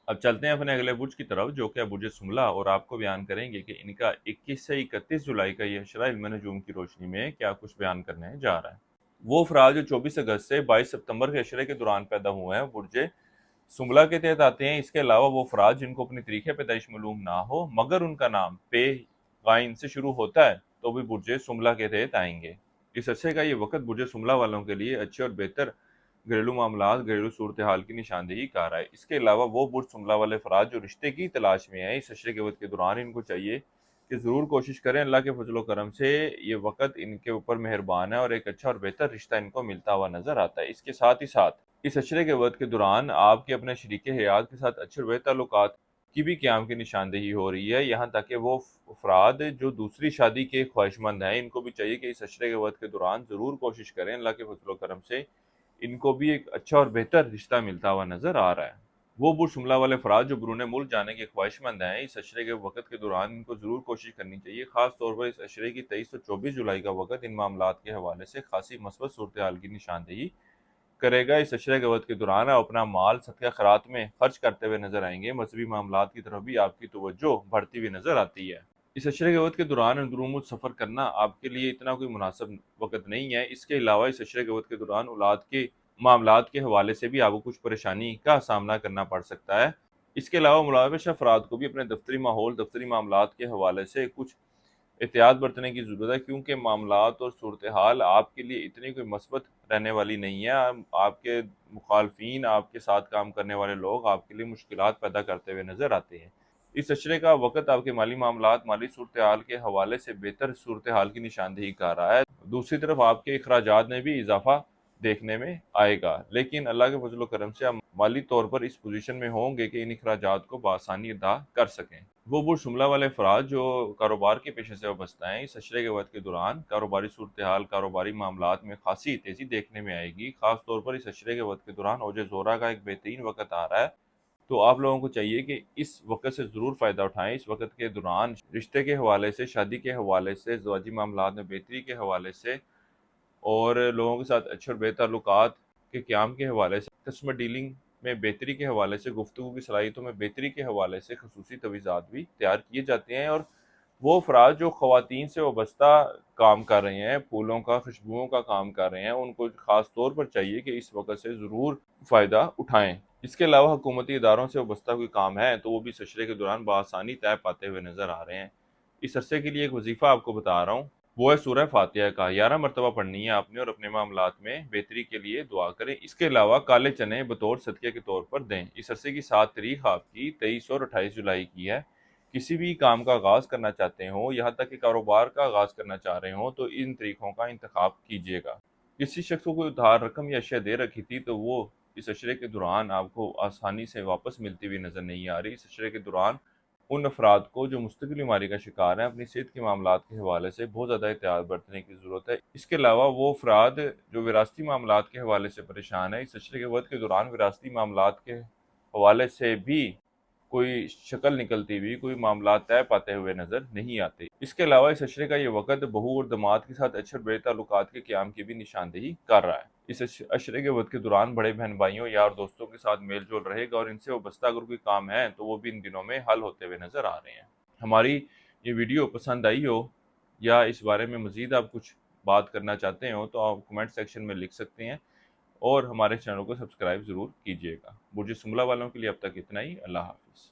अब चलते हैं अपने अगले बुर्ज की तरफ, जो कि है बुर्ज सुमला, और आपको बयान करेंगे कि इनका 21 से 31 जुलाई का ये अशरा इल्म नजूम की रोशनी में क्या कुछ बयान करने जा रहा है। वो अफराद जो 24 अगस्त से 22 सितंबर के अशरे के दौरान पैदा हुए हैं, बुर्ज सुमला के तहत आते हैं। इसके अलावा वो अफराद जिनको अपनी तारीख पैदाइश मालूम ना हो मगर उनका नाम पे गाइन से शुरू होता है, तो भी बुर्ज सुमला के तहत आएंगे। इस अरसे का ये वक्त बुर्ज सुमला वालों के लिए अच्छे और बेहतर घरेलू मामलात, घरेलू सूरत हाल की निशानदेही कर रहा है। इसके अलावा वो बुर्ज सुमला वाले अफराद जो रिश्ते की तलाश में हैं, इस अशरे के वक्त के दौरान इनको चाहिए कि ज़रूर कोशिश करें। अल्लाह के फजल करम से ये वक्त इनके ऊपर मेहरबान है और एक अच्छा और बेहतर रिश्ता इनको मिलता हुआ नजर आता है। इसके साथ ही साथ इस अशरे के वक्त के दौरान आपके अपने शरीक हयात के साथ अच्छे और बेहतर ताल्लुकात की भी क़याम की निशानदेही हो रही है। यहाँ तक कि वो अफराद जो दूसरी शादी के ख्वाहिशमंद हैं, इनको भी चाहिए कि इस अशरे के वक्त के दौरान ज़रूर कोशिश करें। अल्लाह के फजल करम से इनको भी एक अच्छा और बेहतर रिश्ता मिलता हुआ नजर आ रहा है। वो बुर्ज शुमला वाले अफराद जो बरून मुल्क जाने के ख्वाहिशमंद हैं, इस अशरे के वक्त के दौरान इनको ज़रूर कोशिश करनी चाहिए। खास तौर पर इस अशरे की 23 और 24 जुलाई का वक्त इन मामलात के हवाले से खासी मस्बत सूरत हाल की निशानदेही करेगा। इस अशरे के वक्त के दौरान आप अपना माल सदका खैरात में खर्च करते हुए नजर आएंगे। मजहबी मामलात की तरफ भी आपकी तवज्जो बढ़ती हुई नजर आती है। इस अशरे के वक्त के दौरान अंदरूमुल सफ़र करना आपके लिए इतना कोई मुनासिब वक्त नहीं है। इसके अलावा इस अशरे के वक्त के दौरान औलाद के मामलात के हवाले से भी आपको कुछ परेशानी का सामना करना पड़ सकता है। इसके अलावा मुलाविश अफराद को भी अपने दफ्तरी माहौल, दफ्तरी मामलात के हवाले से कुछ एहतियात बरतने की ज़रूरत है, क्योंकि मामलात और सूरत हाल आपके लिए इतनी कोई मस्बत रहने वाली नहीं है। आपके मुखालफीन, आपके साथ काम करने वाले लोग आपके लिए मुश्किलात पैदा करते हुए नज़र आते हैं। इस अशरे का वक्त आपके माली मामलात, माली सूरत हाल के हवाले से बेहतर सूरत हाल की निशानदेही कर रहा है। दूसरी तरफ आपके अखराजात में भी इजाफा देखने में आएगा, लेकिन अल्लाह के फजल करम से आप माली तौर पर इस पोजीशन में होंगे कि इन अखराजात को बआसानी अदा कर सकें। वो बुर्ज शुमला वाले अफराद जो कारोबार के पेशे से वाबस्ता हैं, इस अशरे के वक्त के दौरान कारोबारी सूरत हाल, कारोबारी मामलात में खासी तेज़ी देखने में आएगी। खास तौर पर इस अशरे के वक्त के दौरान औज ज़ोरा का एक बेहतरीन वक्त आ रहा है, तो आप लोगों को चाहिए कि इस वक्त से ज़रूर फ़ायदा उठाएं। इस वक्त के दौरान रिश्ते के हवाले से, शादी के हवाले से, ज़वाजी मामलात में बेहतरी के हवाले से और लोगों के साथ अच्छे और बेहतर ताल्लुकात के क़याम के हवाले से, कस्टमर डीलिंग में बेहतरी के हवाले से, गुफ्तगू की सलाहियतों में बेहतरी के हवाले से खसूसी तवीज़ात भी तैयार किए जाते हैं। और वो अफराद जो ख़वातीन से वाबस्ता काम कर रहे हैं, फूलों का, खुशबुओं का काम कर रहे हैं, उनको ख़ास तौर पर चाहिए कि इस वक्त से ज़रूर फ़ायदा उठाएँ। इसके अलावा हुकूमती इदारों से वाबस्ता कोई काम है, तो वो भी इस अशरे के दौरान बआसानी तय पाते हुए नज़र आ रहे हैं। इस अरसे के लिए एक वजीफ़ा आपको बता रहा हूँ, वो है सूरह फातिहा का 11 मरतबा पढ़नी है आपने और अपने मामलात में बेहतरी के लिए दुआ करें। इसके अलावा काले चने बतौर सदक़े के तौर पर दें। इस अरसे की 7 तारीख आपकी 23 और 28 जुलाई की है। किसी भी काम का आगाज़ करना चाहते हो, यहाँ तक कि कारोबार का आगाज़ करना चाह रहे हो, तो इन तरीक़ों का इंतखाब कीजिएगा। किसी शख्स को कोई उधार रकम या अशिया दे रखी थी, तो वो इस अशरे के दौरान आपको आसानी से वापस मिलती हुई नज़र नहीं आ रही। इस अशरे के दौरान उन अफराद को जो मुस्तकिल बीमारी का शिकार हैं, अपनी सेहत के मामलात के हवाले से बहुत ज़्यादा एहतियात बरतने की ज़रूरत है। इसके अलावा वो अफराद जो विरासती मामलात के हवाले से परेशान है, इस अशरे के वक्त के दौरान विरासती मामलात के हवाले से भी कोई शक्ल निकलती हुई, कोई मामला तय पाते हुए नज़र नहीं आते। इसके अलावा इस अशरे का ये वक़्त बहू और दामाद के साथ अच्छे और बेहतर ताल्लुकात के क़याम की भी निशानदेही कर रहा है। इस अशरे के वक्त के दौरान बड़े बहन भाइयों, यार दोस्तों के साथ मेल जोल रहेगा और इनसे वाबस्ता अगर कोई काम है, तो वो भी इन दिनों में हल होते हुए नज़र आ रहे हैं। हमारी ये वीडियो पसंद आई हो या इस बारे में मज़ीद आप कुछ बात करना चाहते हो, तो आप कमेंट सेक्शन में लिख सकते हैं और हमारे चैनल को सब्सक्राइब ज़रूर कीजिएगा। बुर्ज सुमला वालों के लिए अब तक इतना ही। अल्लाह हाफ़िज़।